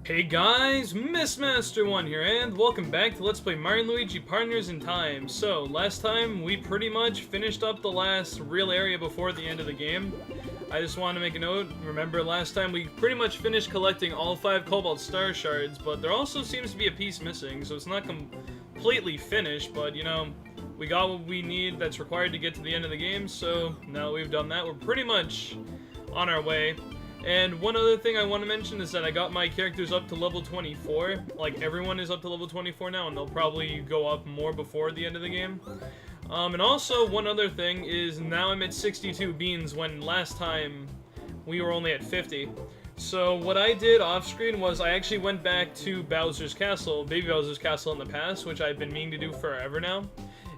Hey guys, Missmaster1 here, and welcome back to Let's Play Mario and Luigi Partners in Time. So, last time we pretty much finished up the last real area before the end of the game. I just want to make a note, remember last time we pretty much finished collecting all 5 Cobalt Star Shards, but there also seems to be a piece missing, so it's not completely finished, but you know, we got what we need that's required to get to the end of the game, so now that we've done that, we're pretty much on our way. And one other thing I want to mention is that I got my characters up to level 24. Like, everyone is up to level 24 now, and they'll probably go up more before the end of the game. And also, one other thing is now I'm at 62 beans when last time we were only at 50. So what I did off-screen was I actually went back to Bowser's Castle, Baby Bowser's Castle in the past, which I've been meaning to do forever now.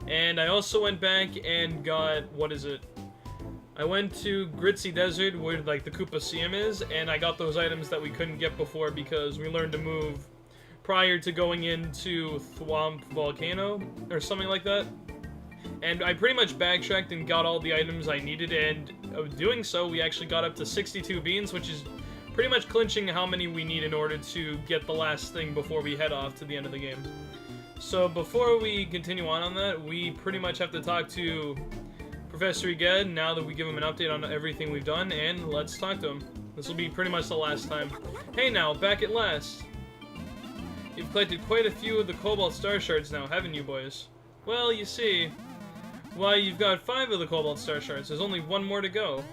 And I also went back and got, I went to Gritzy Desert, where like the Koopa is, and I got those items that we couldn't get before because we learned to move prior to going into Thwomp Volcano, or something like that. And I pretty much backtracked and got all the items I needed, and doing so, we actually got up to 62 beans, which is pretty much clinching how many we need in order to get the last thing before we head off to the end of the game. So before we continue on that, we pretty much have to talk to Professor Gadd, now that we give him an update on everything we've done, and let's talk to him. This will be pretty much the last time. Hey now, back at last! You've collected quite a few of the Cobalt Star Shards now, haven't you, boys? Well, you see, why, you've got 5 of the Cobalt Star Shards, there's only 1 more to go.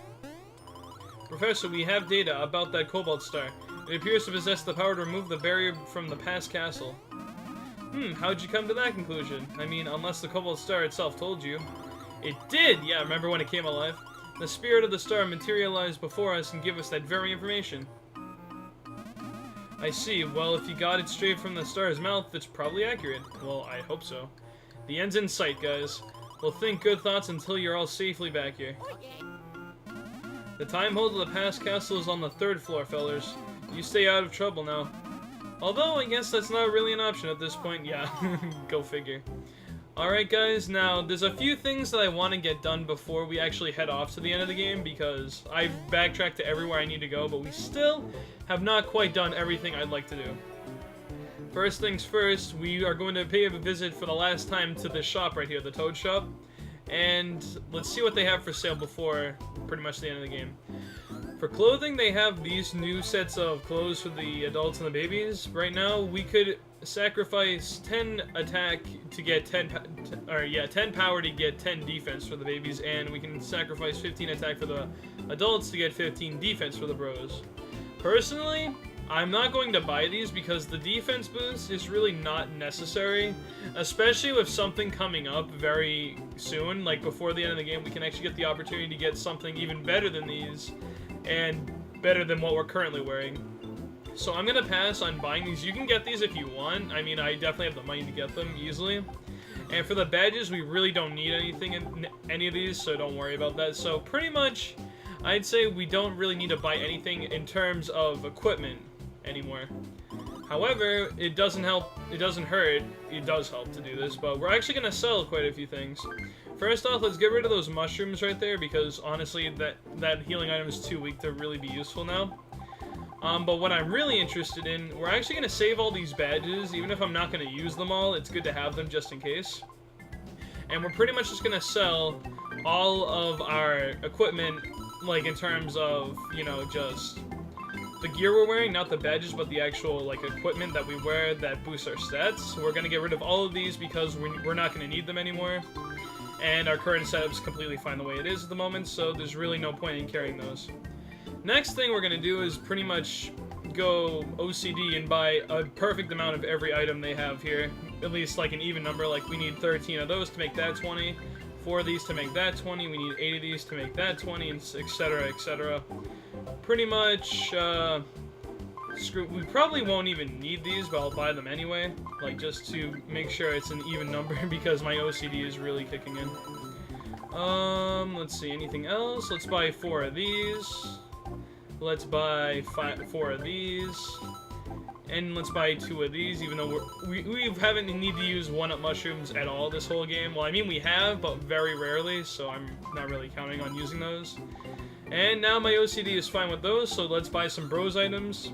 Professor, we have data about that Cobalt Star. It appears to possess the power to remove the barrier from the past castle. How'd you come to that conclusion? I mean, unless the Cobalt Star itself told you. It did! Yeah, remember when it came alive? The spirit of the star materialized before us and gave us that very information. I see. Well, if you got it straight from the star's mouth, it's probably accurate. Well, I hope so. The end's in sight, guys. Well, think good thoughts until you're all safely back here. The time hold of the past castle is on the 3rd floor, fellers. You stay out of trouble now. Although, I guess that's not really an option at this point. Yeah, go figure. Alright guys, now there's a few things that I want to get done before we actually head off to the end of the game, because I've backtracked to everywhere I need to go, but we still have not quite done everything I'd like to do. First things first, we are going to pay a visit for the last time to this shop right here, the Toad Shop, and let's see what they have for sale before pretty much the end of the game. For clothing, they have these new sets of clothes for the adults and the babies. Right now, we could sacrifice 10 attack to get 10 power to get 10 defense for the babies, and we can sacrifice 15 attack for the adults to get 15 defense for the bros. Personally, I'm not going to buy these because the defense boost is really not necessary, especially with something coming up very soon, like before the end of the game. We can actually get the opportunity to get something even better than these, and better than what we're currently wearing. So I'm gonna pass on buying these. You can get these if you want. I mean, I definitely have the money to get them easily. And for the badges, we really don't need anything in any of these, so don't worry about that. So pretty much, I'd say we don't really need to buy anything in terms of equipment anymore. However, it doesn't help, it doesn't hurt, it does help to do this, but we're actually gonna sell quite a few things. First off, let's get rid of those mushrooms right there, because honestly, that healing item is too weak to really be useful now. But what I'm really interested in, we're actually going to save all these badges, even if I'm not going to use them all, it's good to have them just in case. And we're pretty much just going to sell all of our equipment, like in terms of, you know, just the gear we're wearing, not the badges, but the actual, like, equipment that we wear that boosts our stats. So we're going to get rid of all of these because we're not going to need them anymore. And our current setup's completely fine the way it is at the moment, so there's really no point in carrying those. Next thing we're going to do is pretty much go OCD and buy a perfect amount of every item they have here. At least like an even number, like we need 13 of those to make that 20, 4 of these to make that 20, we need 8 of these to make that 20, and etc, etc. Pretty much, we probably won't even need these, but I'll buy them anyway, like just to make sure it's an even number because my OCD is really kicking in. Let's see, anything else? Let's buy 4 of these. Let's buy 4 of these, and let's buy 2 of these, even though we haven't need to use 1-up mushrooms at all this whole game. Well, I mean, we have, but very rarely, so I'm not really counting on using those. And now my OCD is fine with those, so let's buy some bros items.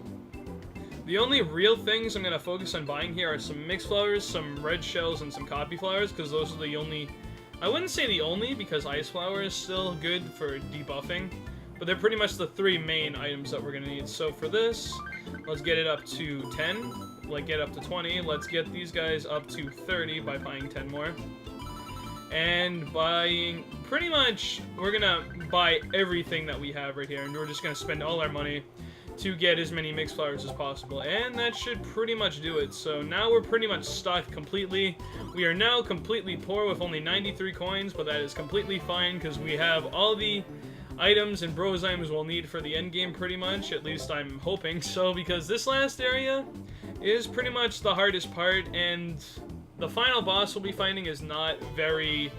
The only real things I'm going to focus on buying here are some mixed flowers, some red shells, and some copy flowers, because those are the only... I wouldn't say the only, because ice flower is still good for debuffing, but they're pretty much the 3 main items that we're going to need. So for this, let's get it up to 10, like get up to 20, let's get these guys up to 30 by buying 10 more. And buying, pretty much, we're going to buy everything that we have right here, and we're just going to spend all our money to get as many mixed flowers as possible, and that should pretty much do it. So now we're pretty much stocked completely. We are now completely poor with only 93 coins, but that is completely fine because we have all the items and bros items we'll need for the end game pretty much, at least I'm hoping so, because this last area is pretty much the hardest part, and the final boss we'll be fighting is not very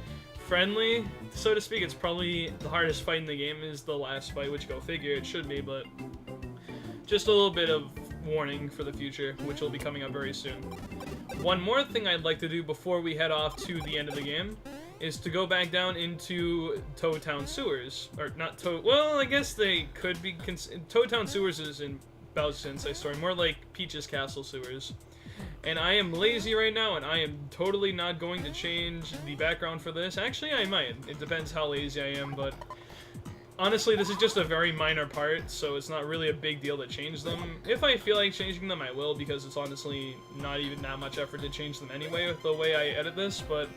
friendly, so to speak. It's probably the hardest fight in the game is the last fight, which go figure, it should be, but just a little bit of warning for the future, which will be coming up very soon. One more thing I'd like to do before we head off to the end of the game is to go back down into Toad Town Sewers. Or not Toad... Well, I guess they could be... Toad Town Sewers is in Bowser's Inside Story. More like Peach's Castle Sewers. And I am lazy right now, and I am totally not going to change the background for this. Actually, I might. It depends how lazy I am, but... honestly, this is just a very minor part, so it's not really a big deal to change them. If I feel like changing them, I will, because it's honestly not even that much effort to change them anyway with the way I edit this, but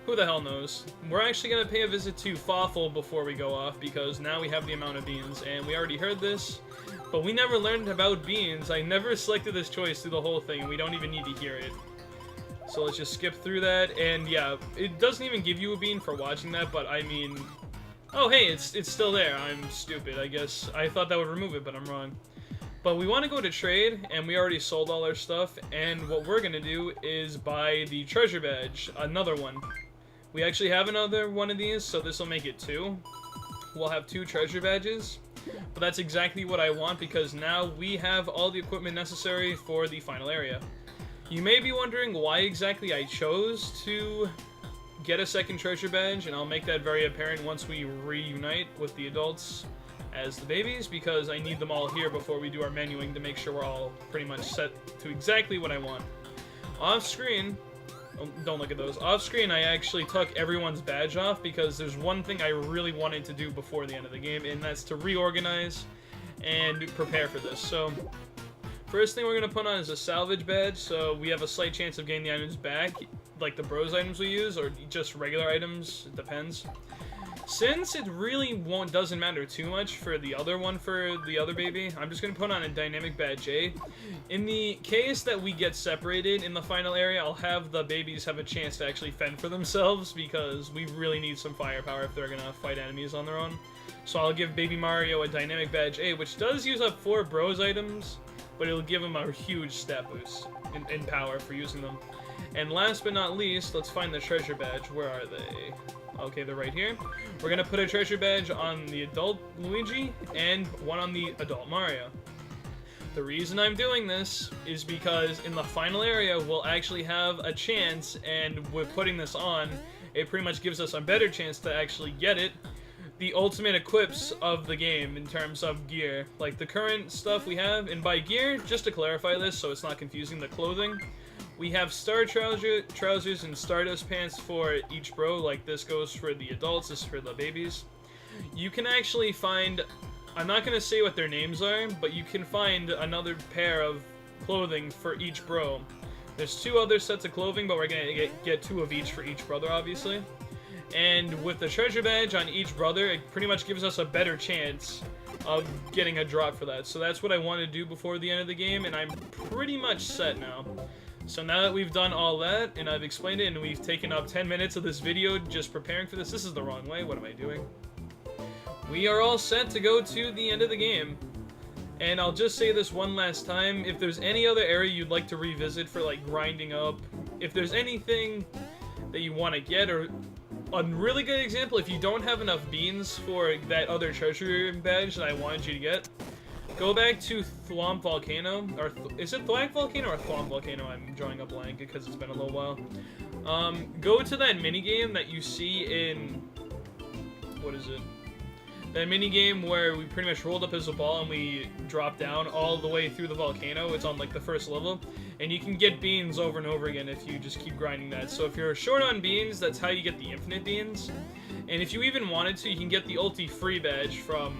who the hell knows. We're actually going to pay a visit to Fawful before we go off, because now we have the amount of beans, and we already heard this, but we never learned about beans. I never selected this choice through the whole thing, and we don't even need to hear it. So let's just skip through that, and yeah, it doesn't even give you a bean for watching that, but I mean... oh, hey, it's still there. I'm stupid, I guess. I thought that would remove it, but I'm wrong. But we want to go to trade, and we already sold all our stuff, and what we're going to do is buy the treasure badge, another one. We actually have another one of these, so this will make it 2. We'll have 2 treasure badges, but that's exactly what I want, because now we have all the equipment necessary for the final area. You may be wondering why exactly I chose to get a second treasure badge, and I'll make that very apparent once we reunite with the adults as the babies, because I need them all here before we do our menuing to make sure we're all pretty much set to exactly what I want. Off screen, oh, don't look at those, off screen I actually took everyone's badge off because there's one thing I really wanted to do before the end of the game, and that's to reorganize and prepare for this. So first thing we're going to put on is a salvage badge, so we have a slight chance of getting the items back, like the bros items we use, or just regular items, it depends. Since it really doesn't matter too much for the other one, for the other baby, I'm just going to put on a dynamic badge A. In the case that we get separated in the final area, I'll have the babies have a chance to actually fend for themselves, because we really need some firepower if they're going to fight enemies on their own. So I'll give Baby Mario a dynamic badge A, which does use up 4 bros items, but it'll give him a huge stat boost in power for using them. And last but not least, let's find the treasure badge. Where are they? Okay, they're right here. We're gonna put a treasure badge on the adult Luigi and one on the adult Mario. The reason I'm doing this is because in the final area, we'll actually have a chance, and with putting this on, it pretty much gives us a better chance to actually get it. The ultimate equips of the game in terms of gear. Like the current stuff we have, and by gear, just to clarify this so it's not confusing, the clothing. We have star trousers and stardust pants for each bro, like this goes for the adults, this is for the babies. You can actually find, I'm not going to say what their names are, but you can find another pair of clothing for each bro. There's 2 other sets of clothing, but we're going to get 2 of each for each brother, obviously. And with the treasure badge on each brother, it pretty much gives us a better chance of getting a drop for that. So that's what I want to do before the end of the game, and I'm pretty much set now. So now that we've done all that, and I've explained it, and we've taken up 10 minutes of this video just preparing for this is the wrong way, what am I doing? We are all set to go to the end of the game. And I'll just say this one last time, if there's any other area you'd like to revisit for like grinding up, if there's anything that you want to get, or a really good example, if you don't have enough beans for that other treasure badge that I wanted you to get, go back to Thwomp Volcano, or is it Thwack Volcano or Thwomp Volcano? I'm drawing a blank because it's been a little while. Go to that minigame that you see in, what is it? That minigame where we pretty much rolled up as a ball and we dropped down all the way through the volcano. It's on like the first level. And you can get beans over and over again if you just keep grinding that. So if you're short on beans, that's how you get the infinite beans. And if you even wanted to, you can get the ulti free badge from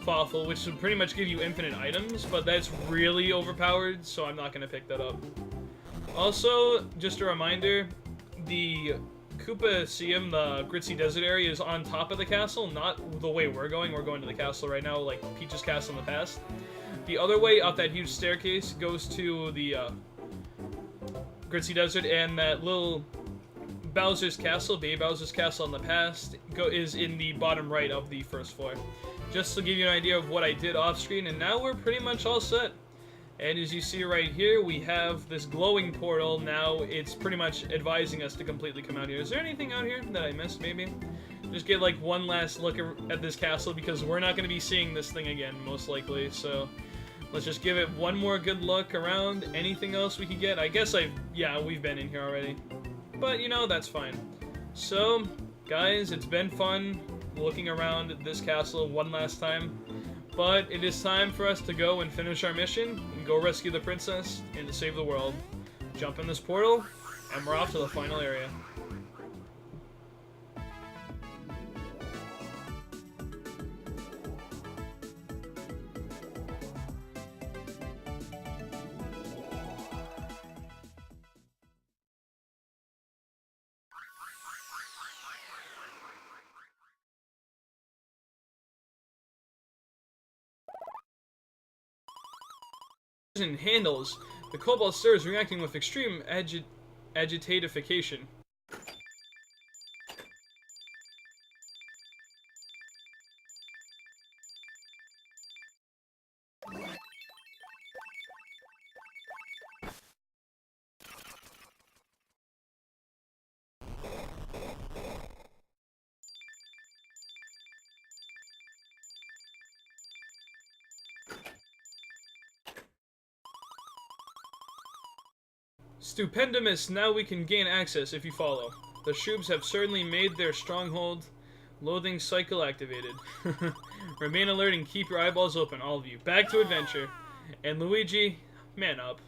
Fawful, which would pretty much give you infinite items, but that's really overpowered, so I'm not going to pick that up. Also, just a reminder, the Koopaseum, the Gritzy Desert area, is on top of the castle, not the way we're going. We're going to the castle right now, like Peach's castle in the past. The other way up that huge staircase goes to the Gritzy Desert, and that little Bowser's castle, Baby Bowser's castle in the past, is in the bottom right of the first floor. Just to give you an idea of what I did off screen, and now we're pretty much all set. And as you see right here, we have this glowing portal. Now it's pretty much advising us to completely come out here. Is there anything out here that I missed, maybe? Just get like one last look at this castle, because we're not going to be seeing this thing again, most likely. So let's just give it one more good look around. Anything else we could get? I guess yeah, we've been in here already. But, you know, that's fine. So, guys, it's been fun looking around this castle one last time, but it is time for us to go and finish our mission and go rescue the princess and to save the world. Jump in this portal, and we're off to the final area. And handles. The cobalt stir is reacting with extreme agitatification. Stupendimus, now we can gain access if you follow. The Shroobs have certainly made their stronghold. Loathing cycle activated. Remain alert and keep your eyeballs open, all of you. Back to adventure. And Luigi, man up.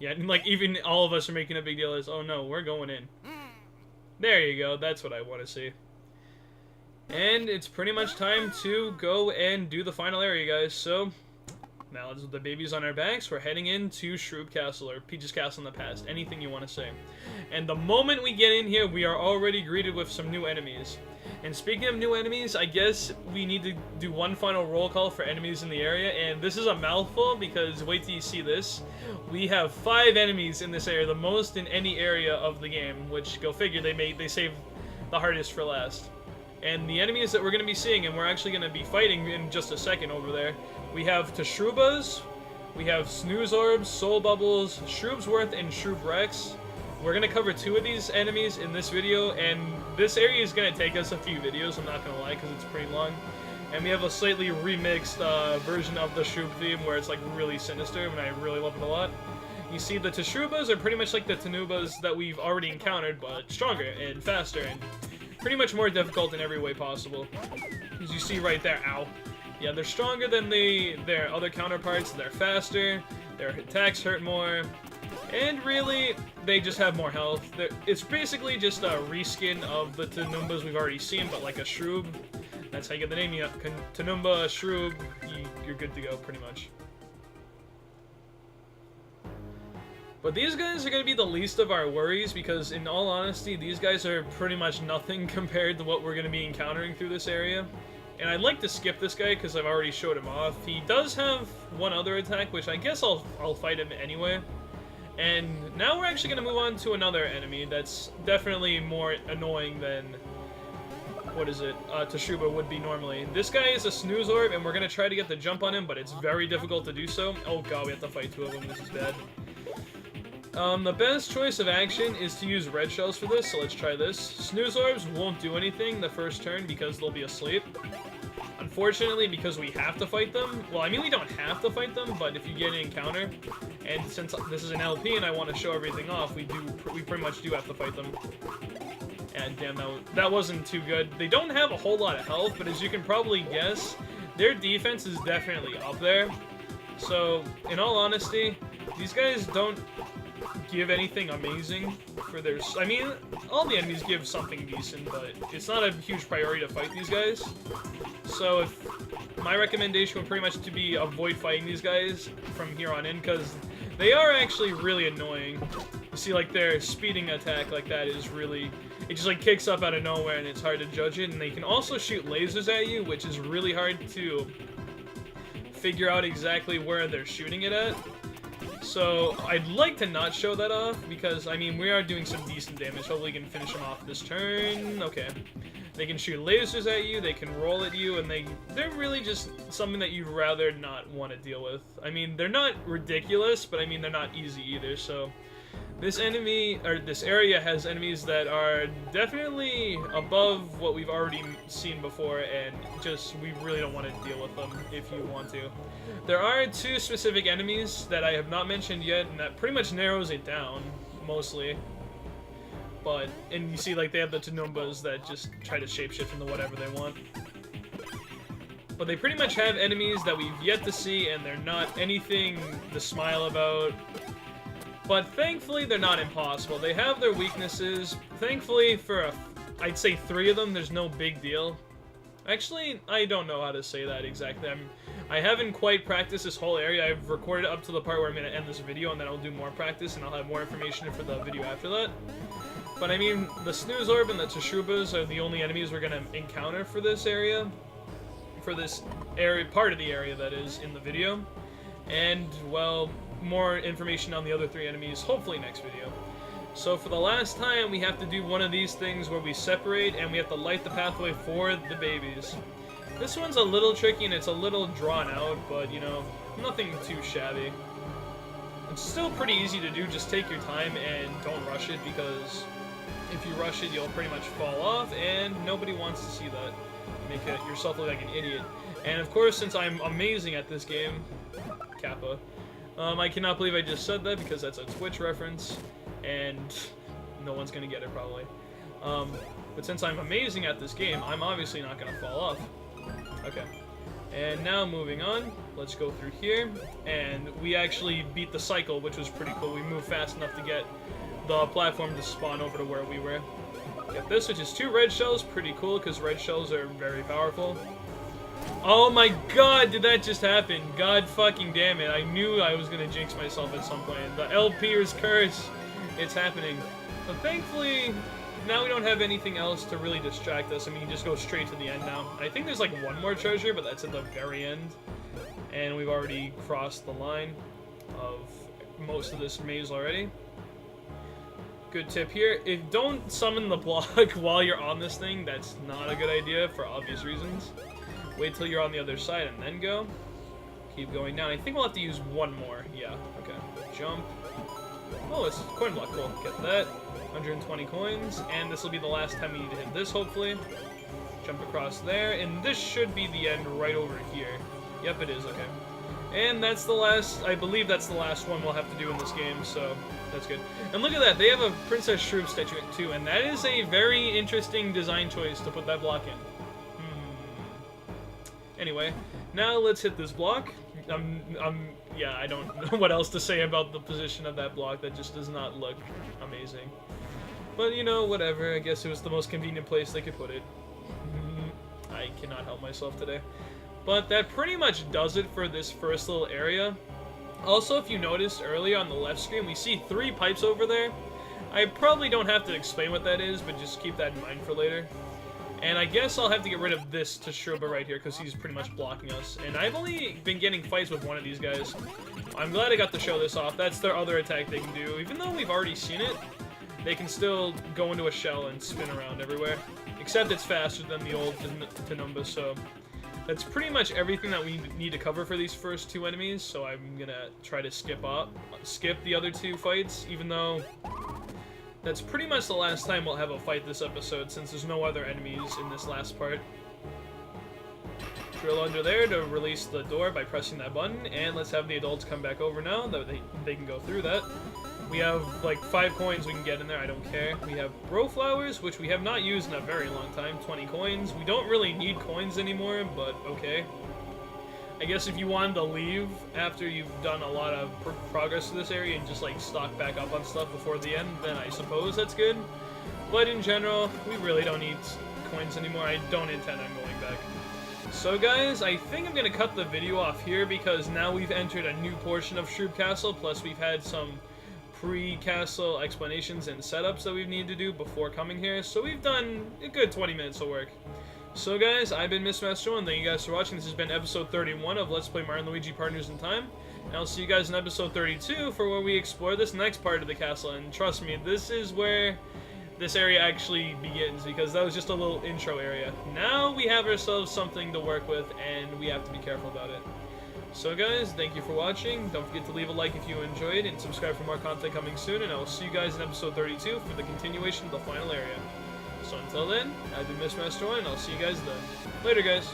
Yeah, like even all of us are making a big deal as, oh no, we're going in. There you go, that's what I want to see. And it's pretty much time to go and do the final area, guys. So now with the babies on our backs, we're heading into Shroob Castle, or Peach's Castle in the past, anything you want to say. And the moment we get in here, we are already greeted with some new enemies. And speaking of new enemies, I guess we need to do one final roll call for enemies in the area, and this is a mouthful because wait till you see this. We have 5 enemies in this area, the most in any area of the game, which, go figure, they save the hardest for last. And the enemies that we're going to be seeing, and we're actually going to be fighting in just a second over there, we have Tashrubas, we have Snooze Orbs, Soul Bubbles, Shroobsworth, and Shroob Rex. We're going to cover 2 of these enemies in this video, and this area is going to take us a few videos, I'm not going to lie, because it's pretty long. And we have a slightly remixed version of the Shroob theme where it's like really sinister, and I really love it a lot. You see, the Tashrubas are pretty much like the Tanubas that we've already encountered, but stronger and faster, and pretty much more difficult in every way possible. As you see right there, ow. Yeah, they're stronger than their other counterparts, they're faster, their attacks hurt more, and really, they just have more health. It's basically just a reskin of the Tanumbas we've already seen, but like a Shroob. That's how you get the name. You have Tanumba, Shroob, you're good to go, pretty much. But these guys are going to be the least of our worries, because in all honesty, these guys are pretty much nothing compared to what we're going to be encountering through this area. And I'd like to skip this guy because I've already showed him off. He does have one other attack, which I guess I'll fight him anyway. And now we're actually going to move on to another enemy that's definitely more annoying than, what is it, Tashruba would be normally. This guy is a Snooze Orb, and we're going to try to get the jump on him, but it's very difficult to do so. Oh god, we have to fight 2 of them, this is bad. The best choice of action is to use red shells for this, so let's try this. Snooze Orbs won't do anything the first turn because they'll be asleep. Unfortunately, because we have to fight them, well, I mean, we don't have to fight them, but if you get an encounter, and since this is an LP and I want to show everything off, we pretty much do have to fight them. And damn, that wasn't too good. They don't have a whole lot of health, but as you can probably guess, their defense is definitely up there. So, in all honesty, these guys don't give anything amazing for their... I mean, all the enemies give something decent, but it's not a huge priority to fight these guys. So, my recommendation would pretty much to be avoid fighting these guys from here on in, because they are actually really annoying. You see, like, their speeding attack like that is really... It just, like, kicks up out of nowhere, and it's hard to judge it. And they can also shoot lasers at you, which is really hard to figure out exactly where they're shooting it at. So, I'd like to not show that off, because, I mean, we are doing some decent damage. Hopefully we can finish them off this turn. Okay. They can shoot lasers at you, they can roll at you, and they're really just something that you'd rather not want to deal with. I mean, they're not ridiculous, but I mean, they're not easy either, so... This area has enemies that are definitely above what we've already seen before, and just, we really don't want to deal with them if you want to. There are two specific enemies that I have not mentioned yet, and that pretty much narrows it down, mostly. And you see, like, they have the Tanumbas that just try to shapeshift into whatever they want. But they pretty much have enemies that we've yet to see, and they're not anything to smile about. But thankfully, they're not impossible. They have their weaknesses. Thankfully, for, I'd say 3 of them, there's no big deal. Actually, I don't know how to say that exactly. I haven't quite practiced this whole area. I've recorded up to the part where I'm going to end this video, and then I'll do more practice, and I'll have more information for the video after that. But I mean, the Snooze Orb and the Shroobas are the only enemies we're going to encounter for this area. For this area, part of the area that is in the video. And, well, more information on the other 3 enemies, hopefully next video. So for the last time, we have to do one of these things where we separate and we have to light the pathway for the babies. This one's a little tricky and it's a little drawn out, but you know, nothing too shabby. It's still pretty easy to do, just take your time and don't rush it, because if you rush it, you'll pretty much fall off, and nobody wants to see that. You make yourself look like an idiot. And of course, since I'm amazing at this game, Kappa, I cannot believe I just said that, because that's a Twitch reference, and no one's gonna get it probably. But since I'm amazing at this game, I'm obviously not gonna fall off. Okay. And now moving on, let's go through here, and we actually beat the cycle, which was pretty cool. We moved fast enough to get the platform to spawn over to where we were. Get this, which is 2 red shells, pretty cool, because red shells are very powerful. Oh my god, did that just happen? God fucking damn it, I knew I was gonna jinx myself at some point. The LPer's curse, it's happening. But thankfully, now we don't have anything else to really distract us. I mean, you just go straight to the end now. I think there's like 1 more treasure, but that's at the very end. And we've already crossed the line of most of this maze already. Good tip here, don't summon the block while you're on this thing. That's not a good idea for obvious reasons. Wait till you're on the other side and then go. Keep going down. I think we'll have to use 1 more. Yeah, okay. Jump. Oh, it's coin block. Cool. Get that. 120 coins. And this will be the last time we need to hit this, hopefully. Jump across there. And this should be the end right over here. Yep, it is. Okay. And that's the last... I believe that's the last one we'll have to do in this game, so that's good. And look at that. They have a Princess Shroob statue too, and that is a very interesting design choice to put that block in. Anyway, now let's hit this block. Yeah, I don't know what else to say about the position of that block. That just does not look amazing. But, you know, whatever. I guess it was the most convenient place they could put it. I cannot help myself today. But that pretty much does it for this first little area. Also, if you noticed earlier on the left screen, we see 3 pipes over there. I probably don't have to explain what that is, but just keep that in mind for later. And I guess I'll have to get rid of this Shroba right here, because he's pretty much blocking us. And I've only been getting fights with one of these guys. I'm glad I got to show this off. That's their other attack they can do. Even though we've already seen it, they can still go into a shell and spin around everywhere. Except it's faster than the old Tanumba, so... That's pretty much everything that we need to cover for these first 2 enemies, so I'm gonna try to skip the other 2 fights, even though... That's pretty much the last time we'll have a fight this episode, since there's no other enemies in this last part. Drill under there to release the door by pressing that button, and let's have the adults come back over now, that they can go through that. We have like 5 coins we can get in there, I don't care. We have bro flowers, which we have not used in a very long time, 20 coins. We don't really need coins anymore, but okay. I guess if you wanted to leave after you've done a lot of progress to this area and just like stock back up on stuff before the end, then I suppose that's good. But in general, we really don't need coins anymore. I don't intend on going back. So guys, I think I'm going to cut the video off here because now we've entered a new portion of Shroob Castle, plus we've had some pre-castle explanations and setups that we've needed to do before coming here, so we've done a good 20 minutes of work. So guys, I've been Mr. Thank you guys for watching. This has been episode 31 of Let's Play Mario and Luigi Partners in Time, and I'll see you guys in episode 32 for where we explore this next part of the castle, and trust me, this is where this area actually begins, because that was just a little intro area. Now we have ourselves something to work with, and we have to be careful about it. So guys, thank you for watching. Don't forget to leave a like if you enjoyed, and subscribe for more content coming soon, and I will see you guys in episode 32 for the continuation of the final area. So until then, I've been Mr. 1, and I'll see you guys then. Later, guys.